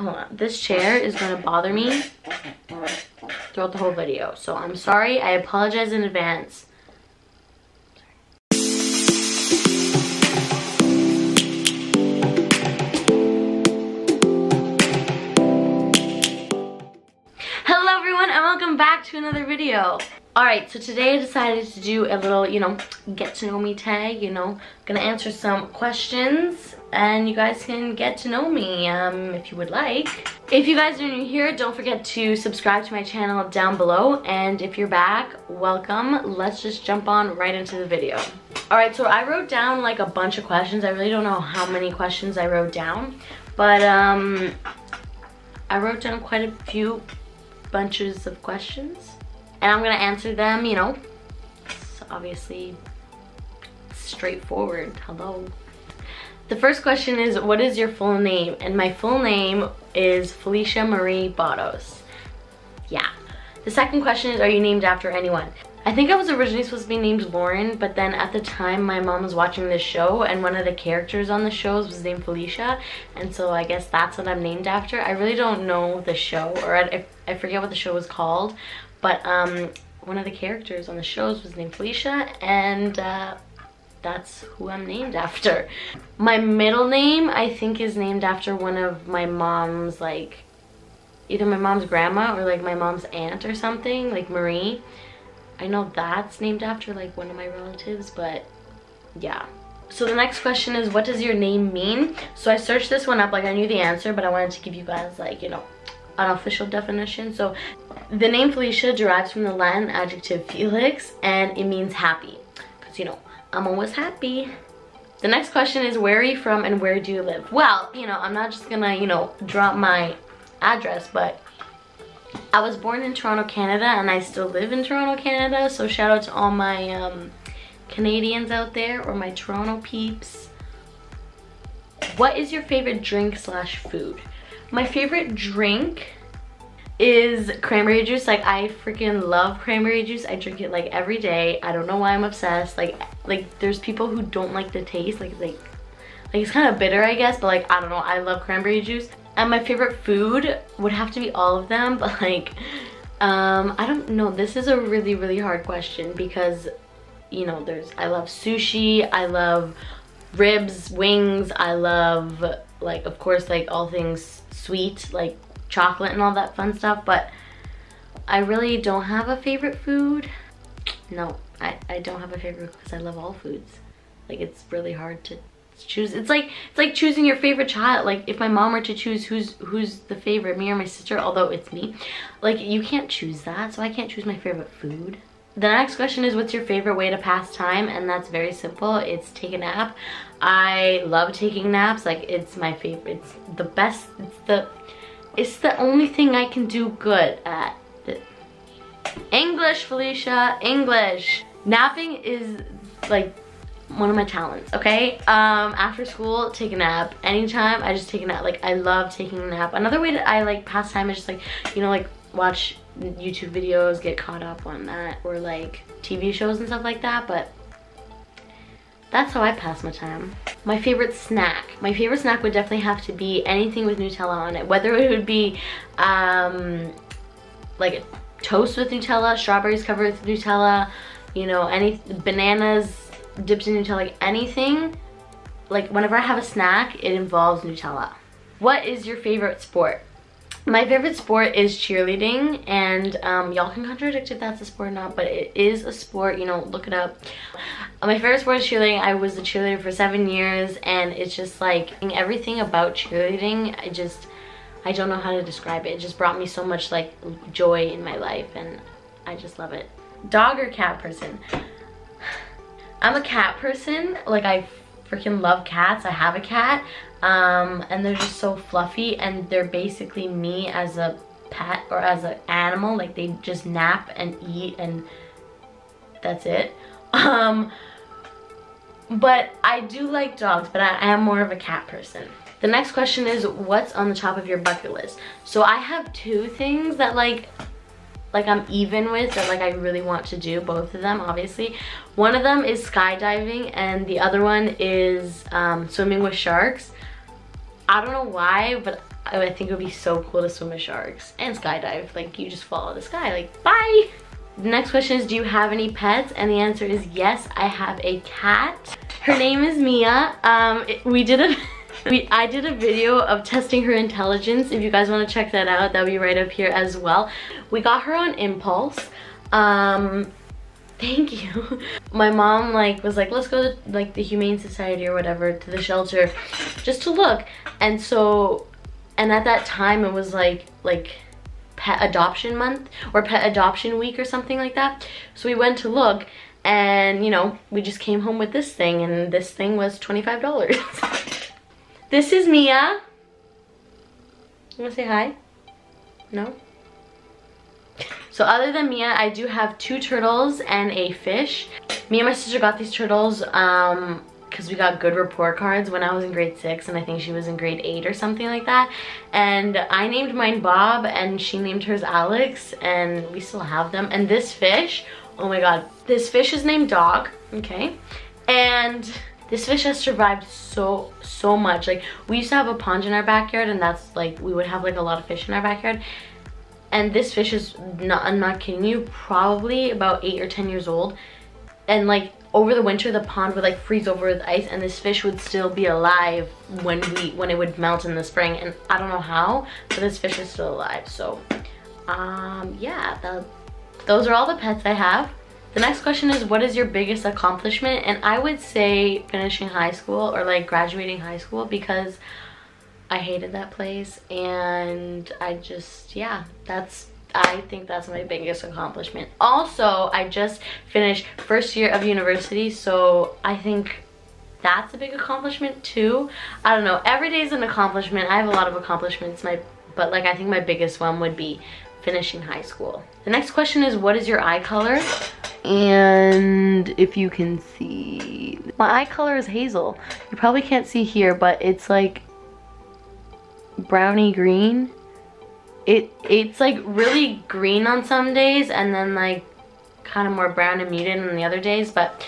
hold on. This chair is gonna bother me throughout the whole video. So I'm sorry, I apologize in advance. Hello everyone and welcome back to another video. Alright, so today I decided to do a little, get to know me tag, Gonna answer some questions and you guys can get to know me if you would like. If you guys are new here, don't forget to subscribe to my channel down below, and if you're back, welcome. Let's just jump on right into the video. Alright, so I wrote down like a bunch of questions. I really don't know how many questions I wrote down, but I wrote down quite a few bunches of questions. And I'm gonna answer them, it's obviously straightforward. Hello. The first question is, what is your full name? And my full name is Felicia Marie Bottos. Yeah. The second question is, are you named after anyone? I think I was originally supposed to be named Lauren, but then at the time my mom was watching this show and one of the characters on the shows was named Felicia, and so I guess that's what I'm named after. I really don't know the show, or I forget what the show was called, but one of the characters on the shows was named Felicia, and that's who I'm named after. My middle name, I think, is named after one of my mom's, like, either my mom's grandma or like my mom's aunt or something, like Marie. I know that's named after like one of my relatives, but yeah. So the next question is, what does your name mean? So I searched this one up, like I knew the answer, but I wanted to give you guys like, an official definition. So the name Felicia derives from the Latin adjective felix, and it means happy, because I'm always happy. The next question is, where are you from and where do you live? Well, I'm not just gonna, drop my address, but I was born in Toronto, Canada, and I still live in Toronto, Canada, so shout out to all my Canadians out there, or my Toronto peeps. What is your favorite drink slash food? My favorite drink is cranberry juice. Like, I freaking love cranberry juice. I drink it like every day. I don't know why I'm obsessed. Like there's people who don't like the taste. Like it's kind of bitter, I guess, but like, I don't know. I love cranberry juice. And my favorite food would have to be all of them, but like, I don't know. This is a really, really hard question because, I love sushi. I love ribs, wings. I love, like, of course, like all things sweet, like chocolate and all that fun stuff, but I really don't have a favorite food. No, I don't have a favorite because I love all foods. Like, it's really hard to choose. It's like choosing your favorite child. Like, if my mom were to choose who's the favorite, me or my sister, although it's me, like, you can't choose that, so I can't choose my favorite food. The next question is, what's your favorite way to pass time? And that's very simple. It's take a nap. I love taking naps. Like, it's my favorite. It's the best. It's the only thing I can do good at. English, Felicia, English. Napping is like one of my talents, okay? After school, take a nap. Anytime, I just take a nap. Like, I love taking a nap. Another way that I like pass time is just like, like watch YouTube videos, get caught up on that, or like TV shows and stuff like that, but that's how I pass my time. My favorite snack. My favorite snack would definitely have to be anything with Nutella on it. Whether it would be like a toast with Nutella, strawberries covered with Nutella, any bananas dipped in Nutella, like anything. Like, whenever I have a snack, it involves Nutella. What is your favorite sport? My favorite sport is cheerleading, and y'all can contradict if that's a sport or not, but it is a sport, look it up. My favorite sport is cheerleading. I was a cheerleader for 7 years, and it's just like, everything about cheerleading, I don't know how to describe it. It just brought me so much like joy in my life, and I just love it. Dog or cat person? I'm a cat person. Like, I freaking love cats. I have a cat. And they're just so fluffy, and they're basically me as a pet or as an animal. Like, they just nap and eat, and that's it. But I do like dogs, but I am more of a cat person. The next question is, what's on the top of your bucket list? So I have two things that like I'm even with, that like I really want to do, both of them obviously. One of them is skydiving, and the other one is swimming with sharks. I don't know why, but I think it would be so cool to swim with sharks and skydive. Like, you just follow the sky, like, bye. The next question is, do you have any pets? And the answer is yes, I have a cat. Her name is Mia. I did a video of testing her intelligence. If you guys want to check that out, that'll be right up here as well. We got her on impulse. Thank you. My mom was like, let's go to like the Humane Society or whatever, to the shelter, just to look. And at that time it was like pet adoption month or pet adoption week or something like that. So we went to look, and you know, we just came home with this thing, and this thing was $25. This is Mia. You wanna say hi? No? So other than Mia, I do have 2 turtles and a fish. Me and my sister got these turtles because we got good report cards when I was in grade 6, and I think she was in grade 8 or something like that. And I named mine Bob, and she named hers Alex, and we still have them. And this fish, oh my god, this fish is named Dog, okay? And this fish has survived so much. Like, we used to have a pond in our backyard, and that's like, we would have like a lot of fish in our backyard. And this fish is, I'm not kidding you, probably about 8 or 10 years old. And like, over the winter, the pond would like freeze over with ice, and this fish would still be alive when it would melt in the spring. And I don't know how, but this fish is still alive. So, yeah, those are all the pets I have. The next question is, what is your biggest accomplishment? And I would say finishing high school, or like graduating high school, because I hated that place, and I just, yeah, I think that's my biggest accomplishment. Also, I just finished first year of university, so I think that's a big accomplishment too. I don't know, every day is an accomplishment. I have a lot of accomplishments, but like, I think my biggest one would be finishing high school. The next question is, what is your eye color? And if you can see, my eye color is hazel. You probably can't see here, but it's like browny green. It's like really green on some days, and then like kind of more brown and muted on the other days, but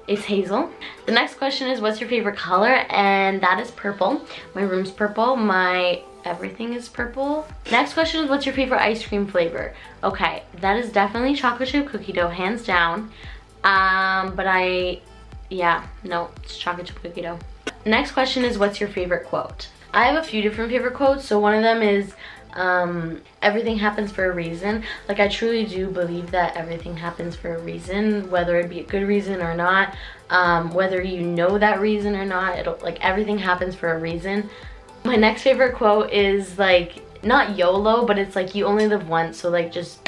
it's hazel. The next question is, what's your favorite color? And that is purple. My room's purple, my everything is purple. Next question is, what's your favorite ice cream flavor? Okay, that is definitely chocolate chip cookie dough, hands down. It's chocolate chip cookie dough. Next question is, what's your favorite quote? I have a few different favorite quotes. So one of them is, everything happens for a reason. Like, I truly do believe that everything happens for a reason, whether it be a good reason or not, whether you know that reason or not, like, everything happens for a reason. My next favorite quote is like, not YOLO, but it's like, you only live once, so like, just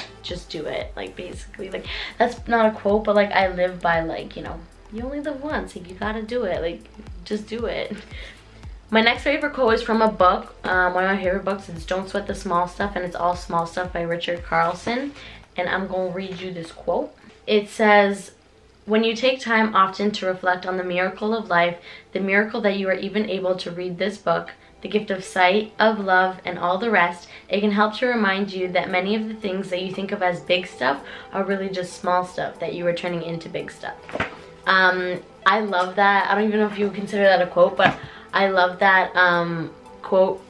do it. Like, basically, like, that's not a quote, but like, I live by, like, you know, you only live once, like, you gotta do it, like, just do it. My next favorite quote is from a book. One of my favorite books is Don't Sweat the Small Stuff, and it's All Small Stuff by Richard Carlson. And I'm gonna read you this quote. It says, when you take time often to reflect on the miracle of life, the miracle that you are even able to read this book, the gift of sight, of love, and all the rest, it can help to remind you that many of the things that you think of as big stuff are really just small stuff that you are turning into big stuff. I love that. I don't even know if you would consider that a quote, but I love that quote,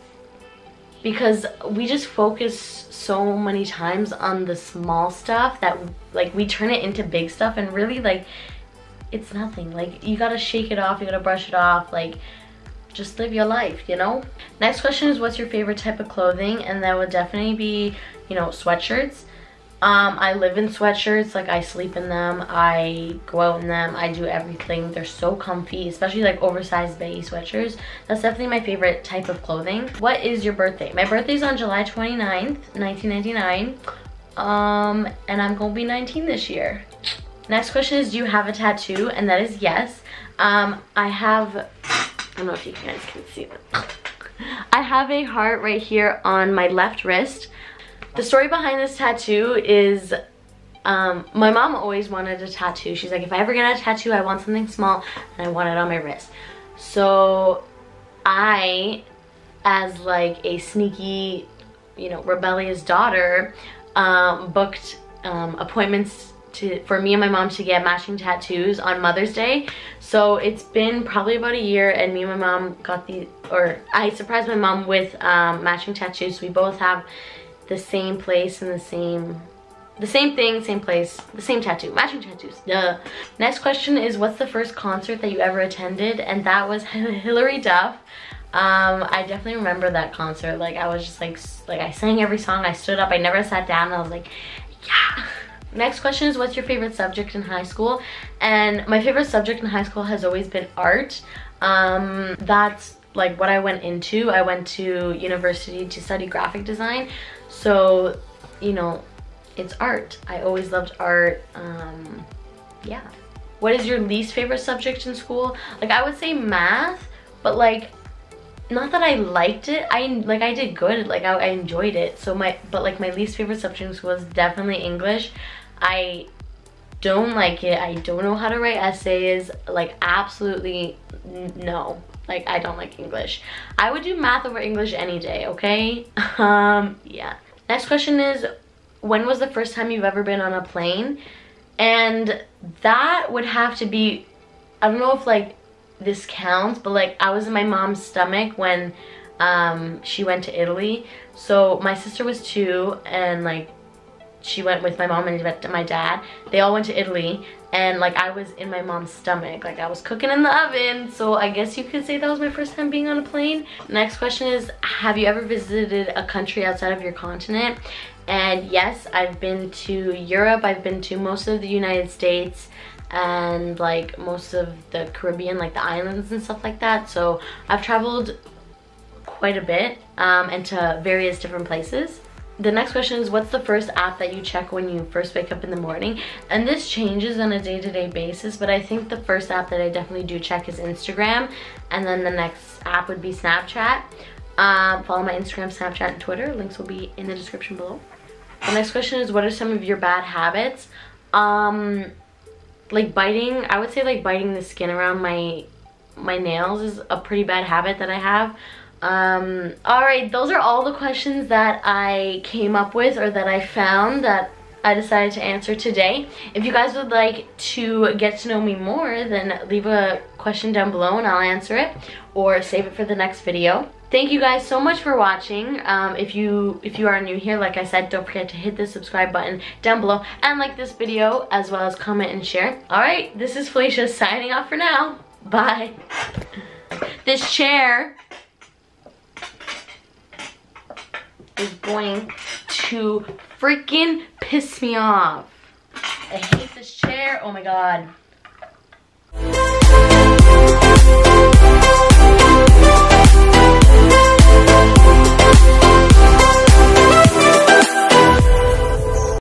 because we just focus so many times on the small stuff that like we turn it into big stuff, and really, like, it's nothing. Like, you gotta shake it off, you gotta brush it off, like, just live your life, you know? Next question is, what's your favorite type of clothing? And that would definitely be, you know, sweatshirts. I live in sweatshirts, like, I sleep in them, I go out in them, I do everything. They're so comfy, especially like oversized baggy sweatshirts. That's definitely my favorite type of clothing. What is your birthday? My birthday's on July 29th, 1999. And I'm gonna be 19 this year. Next question is, do you have a tattoo? And that is yes. I don't know if you guys can see that. I have a heart right here on my left wrist. The story behind this tattoo is, my mom always wanted a tattoo. She's like, if I ever get a tattoo, I want something small, and I want it on my wrist. So I, as like a sneaky, you know, rebellious daughter, booked appointments for me and my mom to get matching tattoos on Mother's Day. So it's been probably about a year, and me and my mom got I surprised my mom with matching tattoos. We both have the same place and the same thing, same place, the same tattoo, matching tattoos, duh. Next question is, what's the first concert that you ever attended? And that was Hilary Duff. I definitely remember that concert. Like, I was just like I sang every song, I stood up, I never sat down, and I was like, yeah. Next question is, what's your favorite subject in high school? And my favorite subject in high school has always been art. That's like what I went into. I went to university to study graphic design. So, you know, it's art. I always loved art. Yeah. What is your least favorite subject in school? Like, I would say math, but like, not that I liked it. I did good. Like, I enjoyed it. So my least favorite subject was definitely English. I don't like it. I don't know how to write essays. Like, absolutely no. Like, I don't like English. I would do math over English any day, okay? Yeah. Next question is, when was the first time you've ever been on a plane? And that would have to be, I don't know if like this counts, but like, I was in my mom's stomach when she went to Italy. So my sister was 2, and like she went with my mom and my dad. They all went to Italy, and like I was in my mom's stomach. Like, I was cooking in the oven. So I guess you could say that was my first time being on a plane. Next question is, have you ever visited a country outside of your continent? And yes, I've been to Europe. I've been to most of the United States and like most of the Caribbean, like the islands and stuff like that. So I've traveled quite a bit and to various different places. The next question is, what's the first app that you check when you first wake up in the morning? And this changes on a day-to-day basis, but I think the first app that I definitely do check is Instagram, and then the next app would be Snapchat. Follow my Instagram, Snapchat, and Twitter. Links will be in the description below. The next question is, what are some of your bad habits? Like biting, I would say like biting the skin around my nails is a pretty bad habit that I have. Alright, those are all the questions that I came up with, or that I found, that I decided to answer today. If you guys would like to get to know me more, then leave a question down below and I'll answer it, or save it for the next video. Thank you guys so much for watching. If you are new here, like I said, don't forget to hit the subscribe button down below and like this video, as well as comment and share. Alright, this is Felicia signing off for now. Bye. This chair is going to freaking piss me off. I hate this chair. Oh my god.